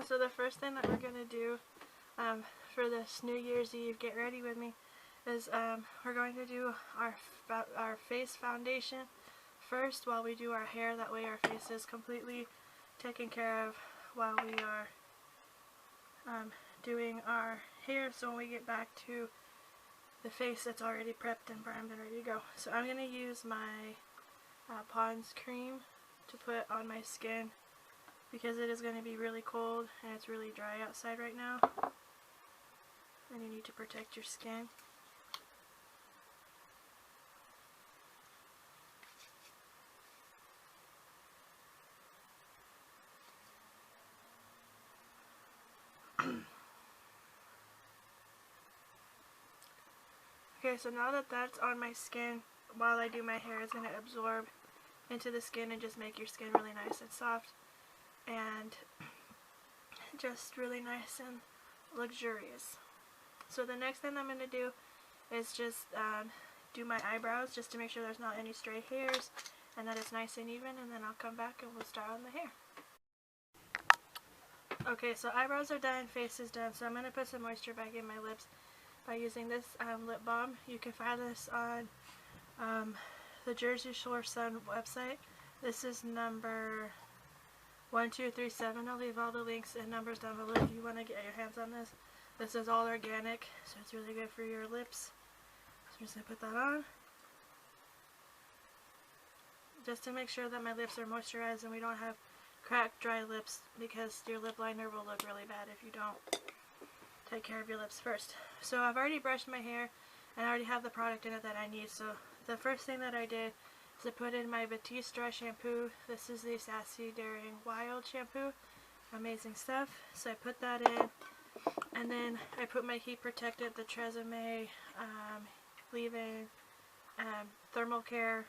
So the first thing that we're going to do for this New Year's Eve, get ready with me, is we're going to do our face foundation first while we do our hair. That way our face is completely taken care of while we are doing our hair, so when we get back to the face, it's already prepped and primed and ready to go. So I'm going to use my Pond's cream to put on my skin because it is going to be really cold and it's really dry outside right now, and you need to protect your skin. Okay, so now that that's on my skin, while I do my hair, it's going to absorb into the skin and just make your skin really nice and soft and just really nice and luxurious. So the next thing I'm going to do is just do my eyebrows, just to make sure there's not any stray hairs and that it's nice and even, and then I'll come back and we'll start on the hair. Okay, so eyebrows are done, face is done, so I'm going to put some moisture back in my lips by using this lip balm. You can find this on the Jersey Shore Sun website. This is number 1237. I'll leave all the links and numbers down below if you want to get your hands on this. This is all organic, so it's really good for your lips. So I'm just going to put that on, just to make sure that my lips are moisturized and we don't have cracked, dry lips, because your lip liner will look really bad if you don't take care of your lips first. So I've already brushed my hair and I already have the product in it that I need. So the first thing that I did is I put in my Batiste dry shampoo. This is the Sassy Daring Wild shampoo. Amazing stuff. So I put that in, and then I put my heat protectant, the Tresemme leave-in thermal care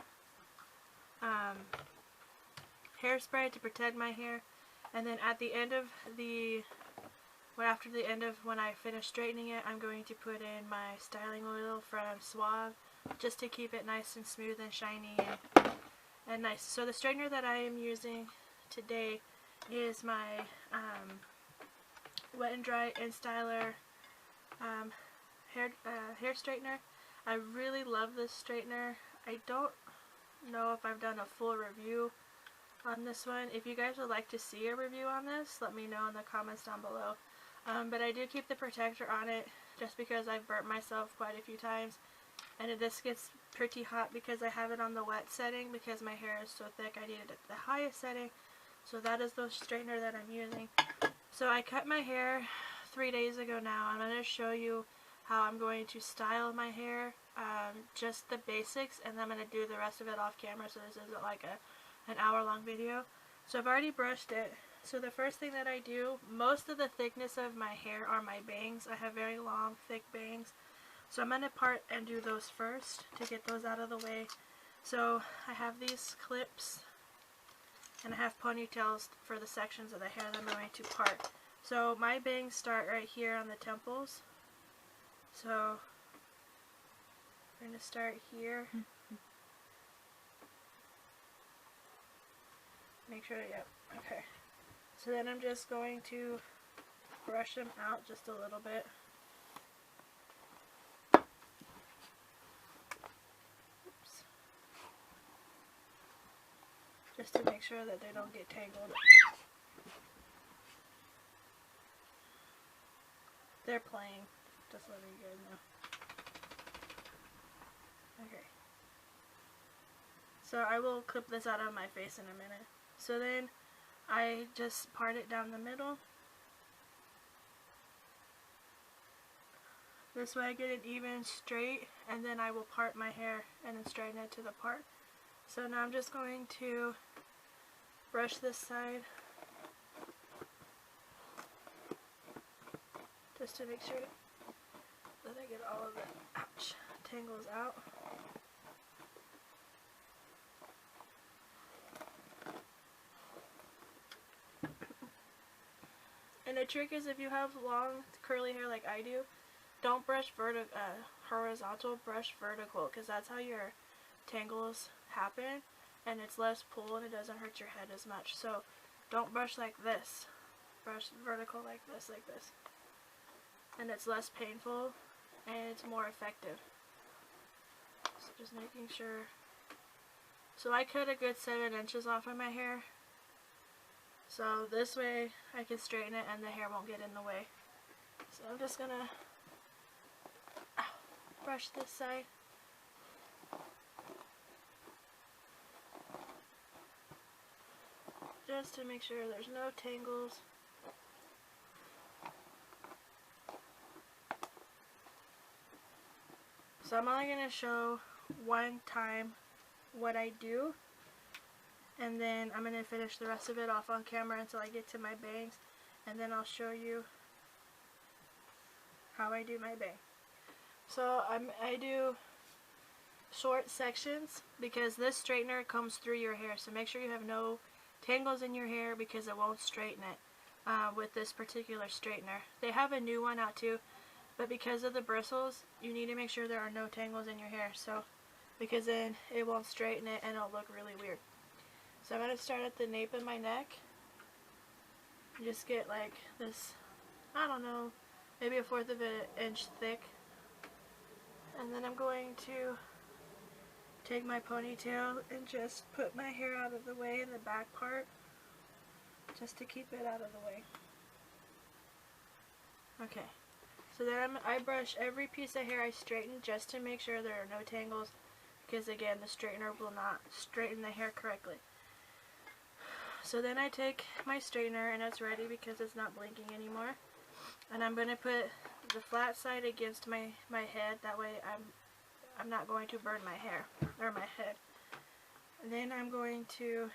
hairspray to protect my hair. And then at the end of when I finish straightening it, I'm going to put in my styling oil from Suave, just to keep it nice and smooth and shiny and nice. So the straightener that I am using today is my Wet n Dry InStyler hair straightener. I really love this straightener. I don't know if I've done a full review on this one. If you guys would like to see a review on this, let me know in the comments down below. But I do keep the protector on it just because I've burnt myself quite a few times, and this gets pretty hot because I have it on the wet setting because my hair is so thick. I need it at the highest setting, so that is the straightener that I'm using. So I cut my hair 3 days ago now. I'm going to show you how I'm going to style my hair, just the basics, and then I'm going to do the rest of it off camera, so this isn't like an hour-long video. So I've already brushed it. So the first thing that I do, most of the thickness of my hair are my bangs. I have very long, thick bangs. So I'm going to part and do those first to get those out of the way. So I have these clips, and I have ponytails for the sections of the hair that I'm going to part. So my bangs start right here on the temples. So I'm going to start here. Make sure, yep, okay. So then I'm just going to brush them out just a little bit. Oops. Just to make sure that they don't get tangled. They're playing, just letting you guys know. Okay. So I will clip this out of my face in a minute. So then I just part it down the middle. This way I get it even straight, and then I will part my hair and then straighten it to the part. So now I'm just going to brush this side just to make sure that I get all of the tangles out. And the trick is, if you have long curly hair like I do, don't brush horizontal, brush vertical, because that's how your tangles happen, and it's less pull and it doesn't hurt your head as much. So don't brush like this. brush vertical like this, and it's less painful and it's more effective. So just making sure. So I cut a good 7 inches off of my hair, so this way I can straighten it and the hair won't get in the way. So I'm just gonna brush this side. Just to make sure there's no tangles. So I'm only going to show one time what I do, and then I'm going to finish the rest of it off on camera until I get to my bangs, and then I'll show you how I do my bang. So I do short sections because this straightener comes through your hair, so make sure you have no tangles in your hair because it won't straighten it with this particular straightener. They have a new one out too, but because of the bristles, you need to make sure there are no tangles in your hair, so because then it won't straighten it and it'll look really weird. So I'm going to start at the nape of my neck. Just get like this, I don't know, maybe 1/4 of an inch thick. And then I'm going to take my ponytail and just put my hair out of the way in the back part, just to keep it out of the way. Okay, so then I brush every piece of hair I straighten just to make sure there are no tangles, because again, the straightener will not straighten the hair correctly. So then I take my straightener and it's ready because it's not blinking anymore, and I'm going to put the flat side against my head, that way I'm not going to burn my hair or my head. And then I'm going to,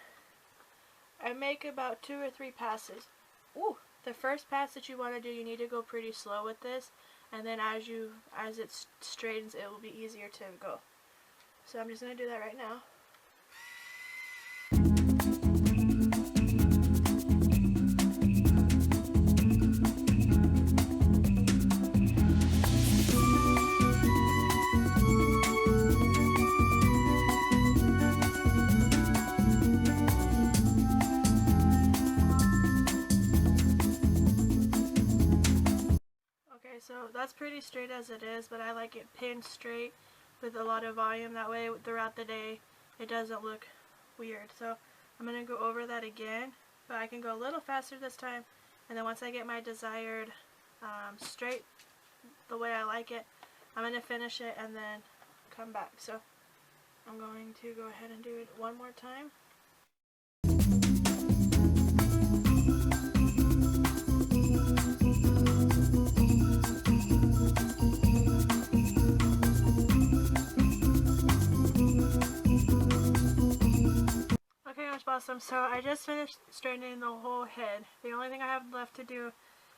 I make about 2 or 3 passes. Ooh, the first pass that you want to do, you need to go pretty slow with this, and then as it straightens, it will be easier to go. So I'm just going to do that right now. So that's pretty straight as it is, but I like it pinned straight with a lot of volume, that way throughout the day it doesn't look weird. So I'm going to go over that again, but I can go a little faster this time, and then once I get my desired straight the way I like it, I'm going to finish it and then come back. So I'm going to go ahead and do it one more time. Awesome. So I just finished straightening the whole head. The only thing I have left to do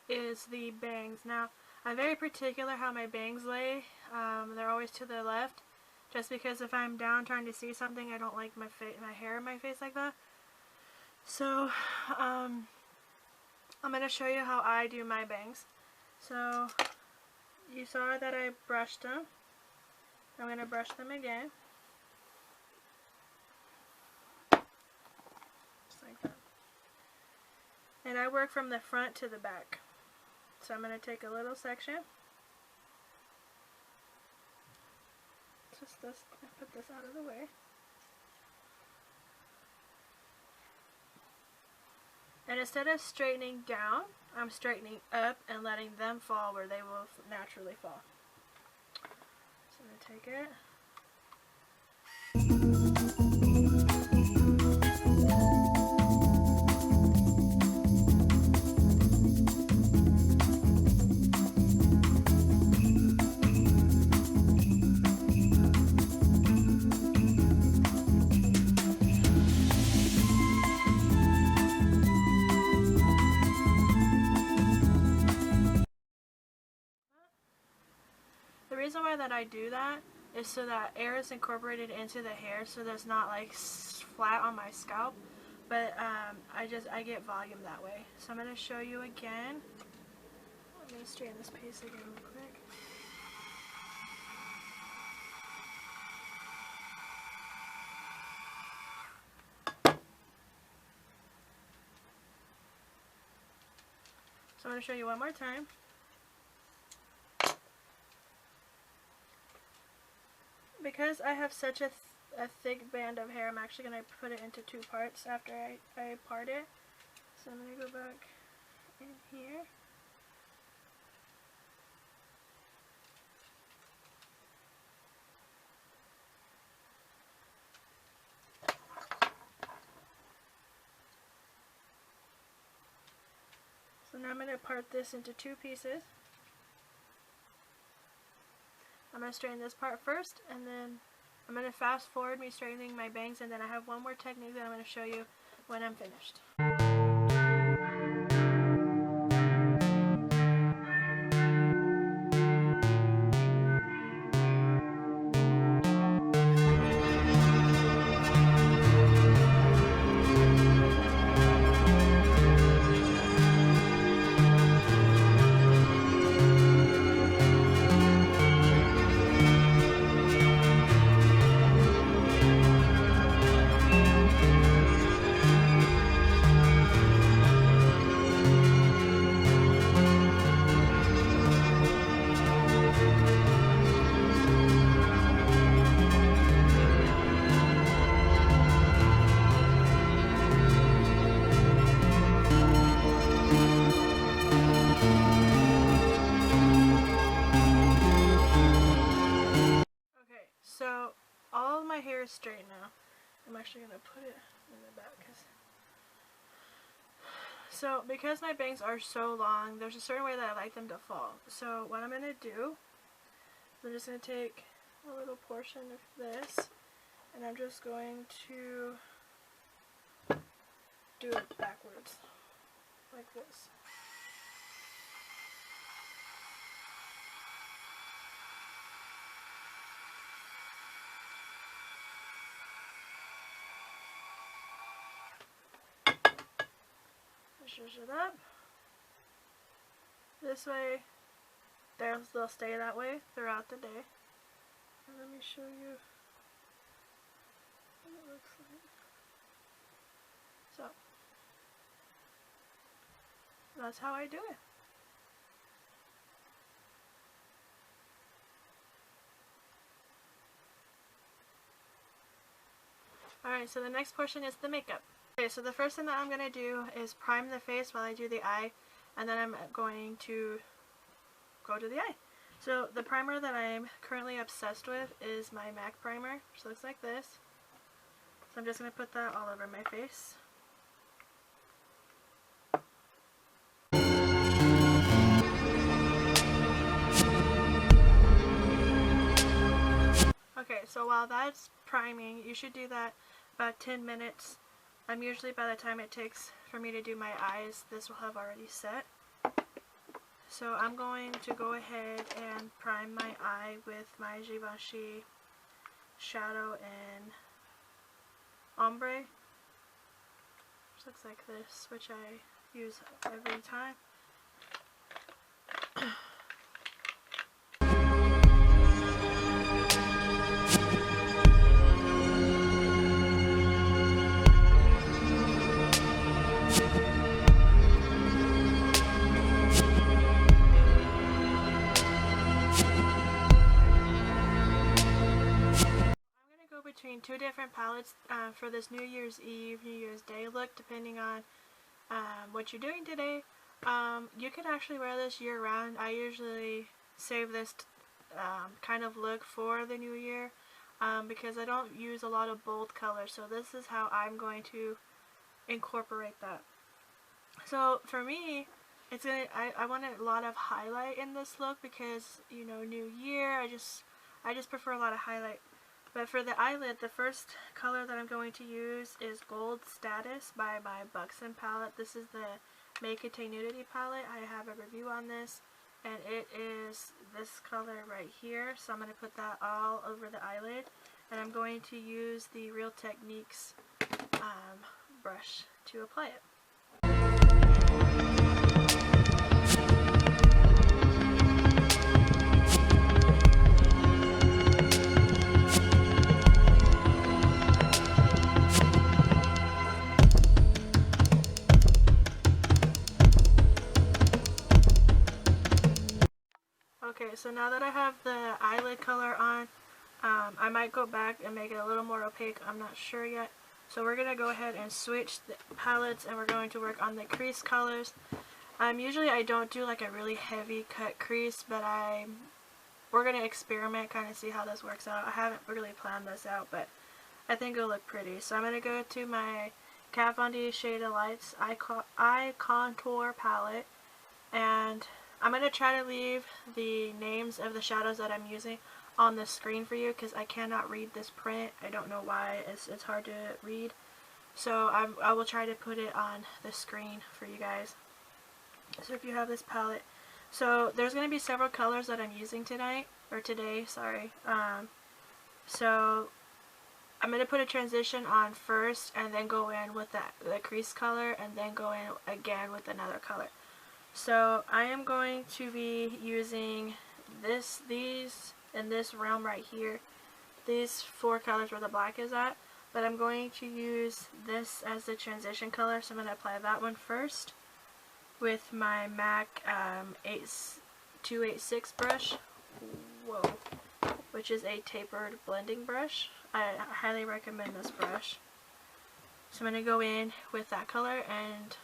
is the bangs. Now, I'm very particular how my bangs lay. They're always to the left, just because if I'm down trying to see something, I don't like my hair in my face like that. So I'm going to show you how I do my bangs. So you saw that I brushed them. I'm going to brush them again. Like that. And I work from the front to the back. So I'm going to take a little section. Just this, put this out of the way. And instead of straightening down, I'm straightening up and letting them fall where they will naturally fall. So I'm going to take it. The reason why that I do that is so that air is incorporated into the hair, so that's not like flat on my scalp, but I get volume that way. So I'm going to show you again. I'm going to straighten this piece again real quick. So I'm going to show you one more time. Because I have such a thick band of hair, I'm actually going to put it into 2 parts after I part it. So I'm going to go back in here. So now I'm going to part this into 2 pieces. I'm going to straighten this part first, and then I'm going to fast forward me straightening my bangs, and then I have one more technique that I'm going to show you when I'm finished. So all of my hair is straight now. I'm actually going to put it in the back. So because my bangs are so long, there's a certain way that I like them to fall. So what I'm going to do is I'm just going to take a little portion of this, and I'm just going to do it backwards, like this. Zhuzh it up. This way, they'll stay that way throughout the day. And let me show you what it looks like. So, that's how I do it. Alright, so the next portion is the makeup. Okay, so the first thing that I'm going to do is prime the face while I do the eye, and then I'm going to go to the eye. So the primer that I'm currently obsessed with is my MAC primer, which looks like this. So I'm just going to put that all over my face. Okay, so while that's priming, you should do that about 10 minutes. Usually by the time it takes for me to do my eyes, this will have already set. So I'm going to go ahead and prime my eye with my Givenchy shadow and ombre, which looks like this, which I use every time. Between 2 different palettes for this New Year's Eve, New Year's Day look, depending on what you're doing today. You can actually wear this year round. I usually save this kind of look for the new year because I don't use a lot of bold colors, so this is how I'm going to incorporate that. So for me, I want a lot of highlight in this look because, you know, new year, I just prefer a lot of highlight. But for the eyelid, the first color that I'm going to use is Gold Status by my Buxom palette. This is the Make It Tay Nudity palette. I have a review on this, and it is this color right here. So I'm going to put that all over the eyelid, and I'm going to use the Real Techniques brush to apply it. so now that I have the eyelid color on, I might go back and make it a little more opaque. I'm not sure yet. So we're going to go ahead and switch the palettes, and we're going to work on the crease colors. Usually I don't do like a really heavy cut crease, but we're going to experiment, kind of see how this works out. I haven't really planned this out, but I think it'll look pretty. So I'm going to go to my Kat Von D Shade of Lights Eye Contour palette, and I'm going to try to leave the names of the shadows that I'm using on the screen for you, because I cannot read this print. I don't know why. It's hard to read. So I will try to put it on the screen for you guys. So if you have this palette, so there's going to be several colors that I'm using today, sorry. So I'm going to put a transition on first, and then go in with the crease color, and then go in again with another color. So I am going to be using these in this realm right here, these 4 colors where the black is at, but I'm going to use this as the transition color, so I'm going to apply that one first with my MAC 286 brush, which is a tapered blending brush. I highly recommend this brush. So I'm going to go in with that color and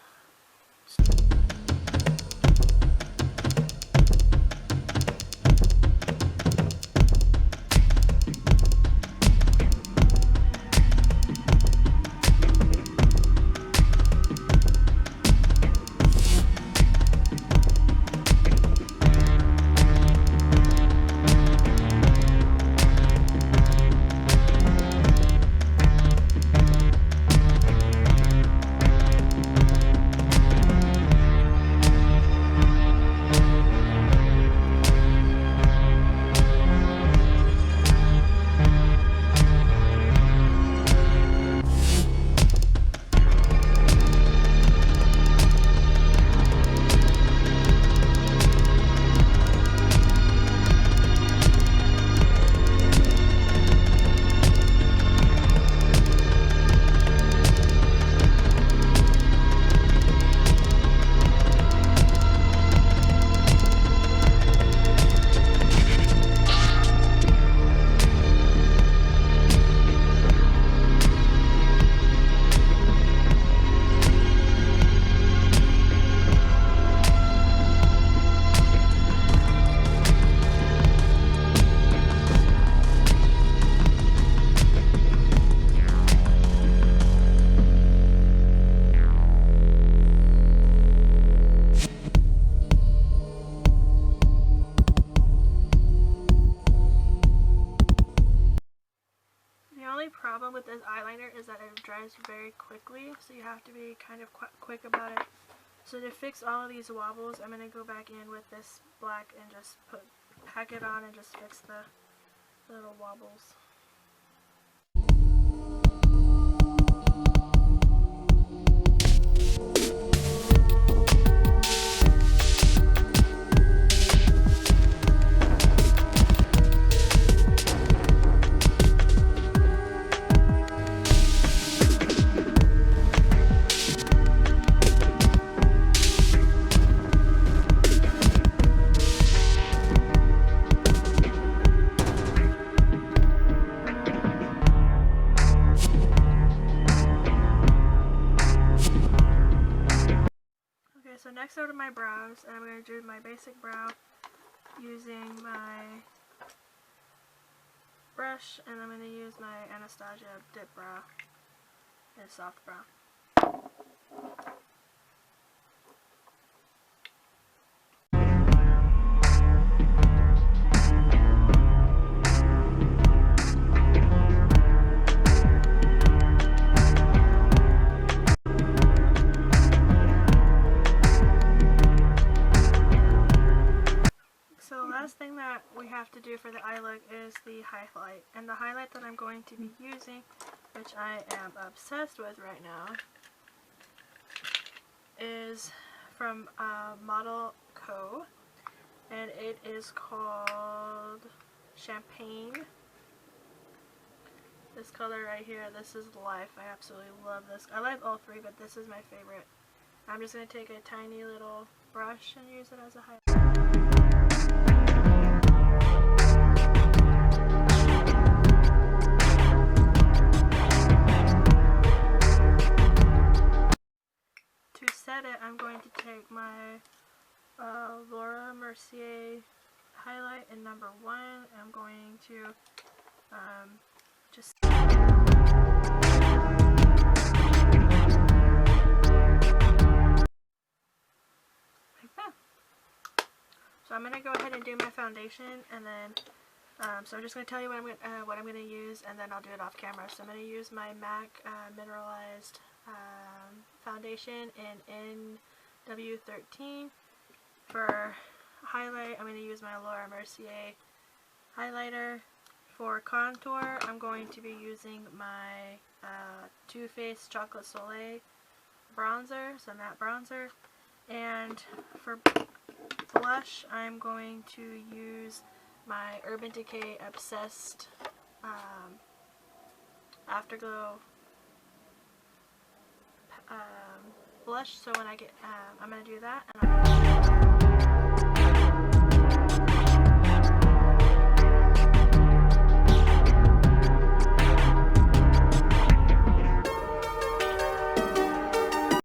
problem with this eyeliner is that it dries very quickly, so you have to be kind of quick about it. So to fix all of these wobbles, I'm going to go back in with this black and just pack it on and just fix the little wobbles. So next over to my brows, and I'm going to do my basic brow using my brush, and I'm going to use my Anastasia dip brow and soft brow. Thing that we have to do for the eye look is the highlight, and the highlight that I'm going to be using, which I am obsessed with right now, is from Model Co, and it is called Champagne. This color right here, this is life. I absolutely love this. I like all 3, but this is my favorite. I'm just going to take a tiny little brush and use it as a highlight. number 1, I'm going to just like that. So I'm going to go ahead and do my foundation, and then so I'm just going to tell you what I'm going to use, and then I'll do it off camera. So I'm going to use my MAC mineralized foundation in NW13. For highlight, I'm going to use my Laura Mercier highlighter. For contour, I'm going to be using my Too Faced Chocolate Soleil bronzer, so matte bronzer. And for blush, I'm going to use my Urban Decay Obsessed Afterglow blush. So when I get, I'm going to do that, and